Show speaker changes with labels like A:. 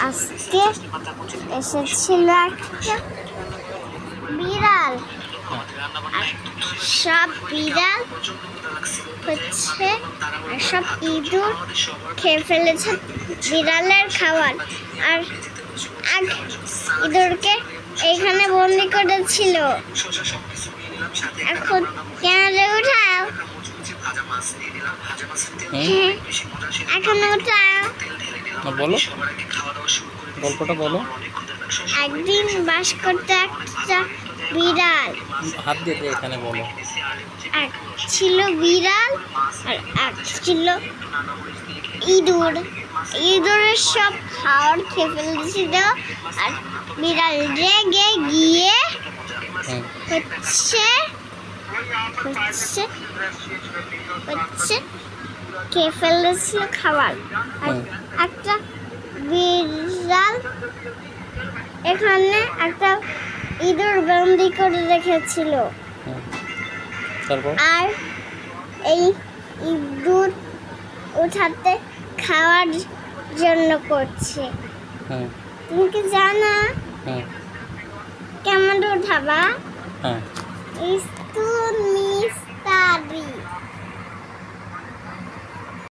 A: আজকে এসেছিল একটা বিড়াল, সব বিড়াল হচ্ছে সব ইঁদুর খেয়ে ফেলেছে বিড়ালের খাবার, আর ইঁদুরকে এইখানে বন্দি করেছিল। এখন ক্যামেরা উঠাও, এখন উঠাও,
B: বলো, গল্পটা বলো।
A: একদিন বাস করতে একটা বিড়াল,
B: হাত দিয়ে এখানে বলো।
A: এক ছিল বিড়াল আর এক ছিল ইঁদুর। ইঁদুরের সব খাবার খেয়ে ফেলেছিল, আর বিড়াল রেগে গিয়ে খেয়ে ফেলেছিল খাবার। আর একটা বিড়াল এখানে একটা ইঁদুর বন্দি করে রেখেছিল, আর এই ইঁদুর উঠাতে খাওয়ার জন্য করছে। তুমি কি জানো কেমন উঠাবা? মিস্তারি।